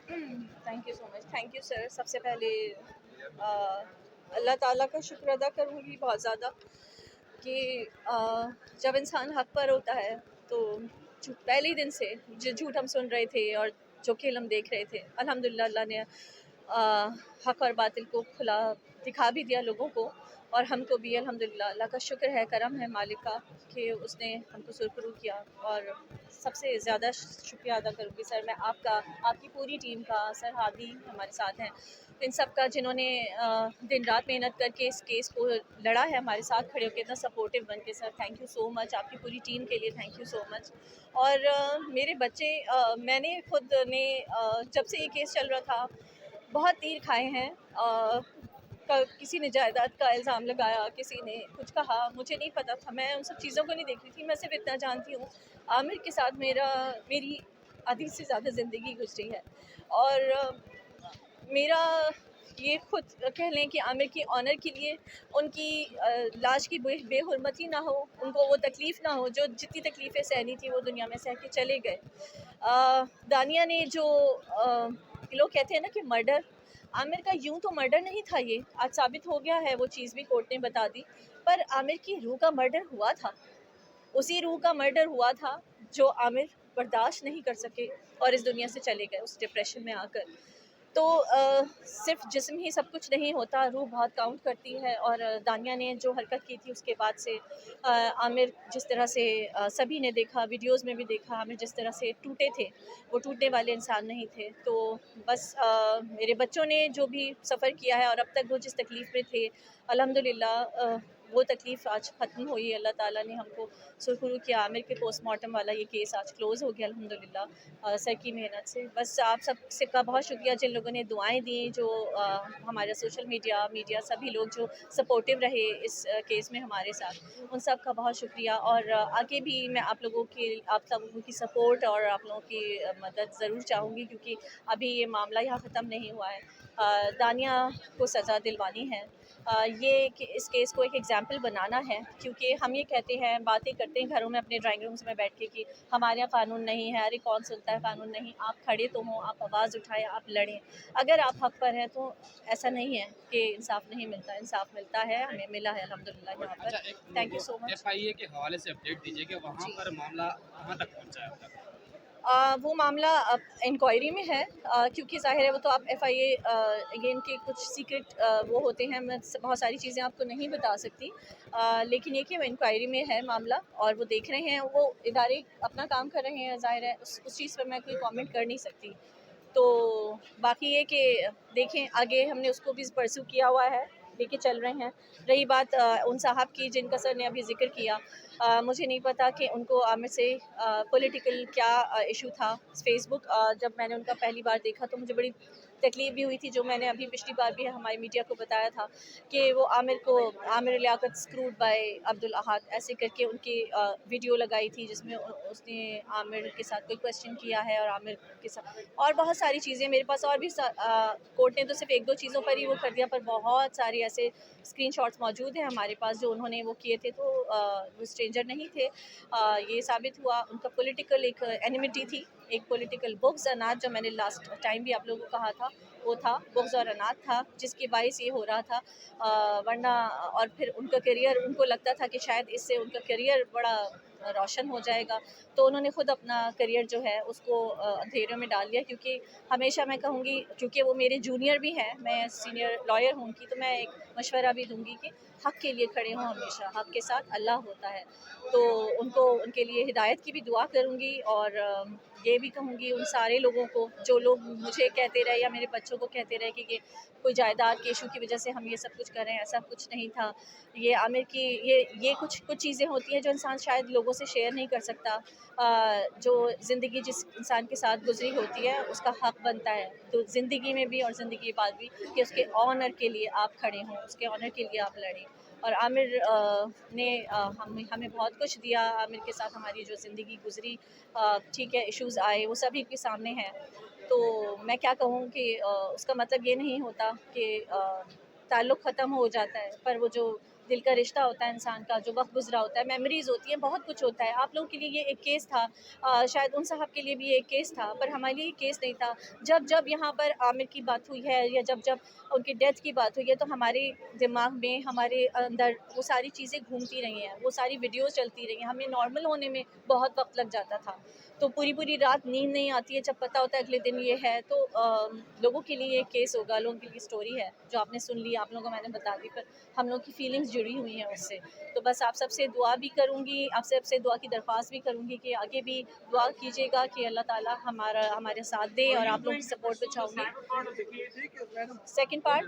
Thank you so much, thank you sir. सबसे पहले अ, अल्लाह ताला का शुक्र अदा करूँगी बहुत ज़्यादा कि जब इंसान हक पर होता है तो पहले ही दिन से जो झूठ हम सुन रहे थे और जो खेल हम देख रहे थे, अल्हम्दुलिल्लाह अल्लाह ने हक और बातिल को खुला दिखा भी दिया लोगों को, और हमको भी अल्हम्दुलिल्लाह अल्लाह का शुक्र है, करम है मालिक का कि उसने हमको सुरखरू किया। और सबसे ज़्यादा शुक्रिया अदा करूँगी सर मैं आपका, आपकी पूरी टीम का, सर हादी हमारे साथ हैं, इन सब का जिन्होंने दिन रात मेहनत करके इस केस को लड़ा है, हमारे साथ खड़े होकर इतना सपोर्टिव बन के। Sir thank you so much, आपकी पूरी टीम के लिए थैंक यू सो मच। और मेरे बच्चे, मैंने खुद ने जब से ये केस चल रहा था बहुत तीर खाए हैं। किसी ने जायदाद का इल्ज़ाम लगाया, किसी ने कुछ कहा, मुझे नहीं पता था, मैं उन सब चीज़ों को नहीं देख रही थी। मैं सिर्फ इतना जानती हूँ, आमिर के साथ मेरी आधी से ज़्यादा ज़िंदगी गुजरी है। और मेरा ये खुद कह लें कि आमिर की ऑनर के लिए उनकी लाश की बेहुरमती ना हो, उनको वो तकलीफ़ ना हो जो जितनी तकलीफ़ें सहनी थी वो दुनिया में सह के चले गए। दानिया ने जो लोग कहते हैं ना कि मर्डर, आमिर का यूं तो मर्डर नहीं था, ये आज साबित हो गया है, वो चीज़ भी कोर्ट ने बता दी। पर आमिर की रूह का मर्डर हुआ था, उसी रूह का मर्डर हुआ था जो आमिर बर्दाश्त नहीं कर सके और इस दुनिया से चले गए उस डिप्रेशन में आकर। तो सिर्फ जिस्म ही सब कुछ नहीं होता, रूह बहुत काउंट करती है। और दानिया ने जो हरकत की थी उसके बाद से आमिर जिस तरह से सभी ने देखा, वीडियोस में भी देखा, आमिर जिस तरह से टूटे थे, वो टूटने वाले इंसान नहीं थे। तो बस मेरे बच्चों ने जो भी सफ़र किया है और अब तक वो जिस तकलीफ़ में थे, अल्हम्दुलिल्लाह वो तकलीफ़ आज ख़त्म हुई। अल्लाह ताला ने हमको सुरखरू किया, आमिर के पोस्टमार्टम वाला ये केस आज क्लोज़ हो गया अल्हम्दुलिल्लाह सर की मेहनत से। बस आप सब से का बहुत शुक्रिया जिन लोगों ने दुआएं दी, जो हमारा सोशल मीडिया सभी लोग जो सपोर्टिव रहे इस केस में हमारे साथ, उन सब का बहुत शुक्रिया। और आगे भी मैं आप सब लोगों की सपोर्ट और आप लोगों की मदद ज़रूर चाहूँगी, क्योंकि अभी ये मामला यहाँ ख़त्म नहीं हुआ है। दानिया को सज़ा दिलवानी है, इस केस को एक एग्जाम्पल बनाना है, क्योंकि हम ये कहते हैं, बातें करते हैं घरों में अपने ड्राइंग रूम्स में बैठ के कि हमारे यहाँ कानून नहीं है, अरे कौन सुनता है कानून नहीं। आप खड़े तो हों, आप आवाज़ उठाएं, आप लड़ें। अगर आप हक पर हैं तो ऐसा नहीं है कि इंसाफ नहीं मिलता, इंसाफ मिलता है, हमें मिला है अल्हम्दुलिल्लाह यहाँ अच्छा, पर। एक थैंक यू वो सो मच। एफआईए के हवाले से अपडेट दीजिए कि वहाँ जी, पर मामला कहाँ तक पहुँचा है अब तक? वो मामला अब इंक्वायरी में है, क्योंकि ज़ाहिर है वो तो आप एफआईए, ये इनके कुछ सीक्रेट वो होते हैं, मैं बहुत सारी चीज़ें आपको नहीं बता सकती, लेकिन ये कि वो इंक्वायरी में है मामला और वो देख रहे हैं, वो इदारे अपना काम कर रहे हैं। ज़ाहिर है उस चीज़ पर मैं कोई कमेंट कर नहीं सकती। तो बाकी ये कि देखें आगे, हमने उसको भी परस्यू किया हुआ है, लेके चल रहे हैं। रही बात उन साहब की जिनका सर ने अभी ज़िक्र किया, मुझे नहीं पता कि उनको आमिर से पॉलिटिकल क्या इशू था। फ़ेसबुक जब मैंने उनका पहली बार देखा तो मुझे बड़ी तकलीफ़ भी हुई थी, जो मैंने अभी पिछली बार भी हमारी मीडिया को बताया था कि वो आमिर लियाकत स्क्रूड बाय अब्दुल अहाद ऐसे करके उनकी वीडियो लगाई थी, जिसमें उसने आमिर के साथ कोई क्वेश्चन किया है और आमिर के साथ और बहुत सारी चीज़ें। मेरे पास और भी कोर्ट ने तो सिर्फ एक दो चीज़ों पर ही वो कर दिया, पर बहुत सारे ऐसे स्क्रीनशॉट्स मौजूद हैं हमारे पास जो उन्होंने वो किए थे। तो वो स्ट्रेंजर नहीं थे। ये साबित हुआ उनका पॉलिटिकल एक एनिमिटी थी, एक पॉलिटिकल बुग्ज़ अनाज, जो मैंने लास्ट टाइम भी आप लोगों को कहा था, वो था बुग्ज़ और अनाज था, जिसके बायस ये हो रहा था। वरना और फिर उनका करियर, उनको लगता था कि शायद इससे उनका करियर बड़ा रोशन हो जाएगा, तो उन्होंने खुद अपना करियर जो है उसको अंधेरे में डाल दिया। क्योंकि हमेशा मैं कहूँगी, क्योंकि वो मेरे जूनियर भी हैं, मैं सीनियर लॉयर हूँ उनकी, तो मैं एक मशवरा भी दूँगी कि हक़ के लिए खड़े हों हमेशा, हक़ के साथ अल्लाह होता है। तो उनको, उनके लिए हिदायत की भी दुआ करूँगी। और ये भी कहूँगी उन सारे लोगों को जो लोग मुझे कहते रहे या मेरे बच्चों को कहते रहे कि कोई जायदाद के इशू की वजह से हम ये सब कुछ कर रहे हैं, ऐसा कुछ नहीं था। ये आमिर की ये कुछ कुछ चीज़ें होती हैं जो इंसान शायद लोगों से शेयर नहीं कर सकता। जो ज़िंदगी जिस इंसान के साथ गुजरी होती है उसका हक़ बनता है, तो ज़िंदगी में भी और ज़िंदगी के बाद भी, कि उसके ऑनर के लिए आप खड़े हों, उसके ऑनर के लिए आप लड़ें। और आमिर ने हमें बहुत कुछ दिया, आमिर के साथ हमारी जो ज़िंदगी गुजरी, ठीक है, इश्यूज़ आए, वो सभी के सामने हैं। तो मैं क्या कहूँ कि उसका मतलब ये नहीं होता कि ताल्लुक़ ख़त्म हो जाता है, पर वो जो दिल का रिश्ता होता है इंसान का, जो वक्त गुजरा होता है, मेमोरीज होती हैं, बहुत कुछ होता है। आप लोगों के लिए ये एक केस था, शायद उन साहब के लिए भी ये एक केस था, पर हमारे लिए ये केस नहीं था। जब जब यहाँ पर आमिर की बात हुई है या जब जब उनकी डेथ की बात हुई है, तो हमारे दिमाग में, हमारे अंदर वो सारी चीज़ें घूमती रही हैं, वो सारी वीडियोस चलती रही हैं। हमें नॉर्मल होने में बहुत वक्त लग जाता था, तो पूरी पूरी रात नींद नहीं आती है जब पता होता है अगले दिन ये है। तो लोगों के लिए ये केस होगा, लोगों के लिए स्टोरी है जो आपने सुन ली, आप लोगों को मैंने बता दी, पर हम लोग की फीलिंग्स जुड़ी हुई हैं उससे। तो बस आप सबसे दुआ भी करूँगी, आप सबसे दुआ की दरख्वास्त भी करूँगी कि आगे भी दुआ कीजिएगा कि अल्लाह ताला हमारे साथ दे, और आप लोगों की सपोर्ट पे चाहूँगी। Second part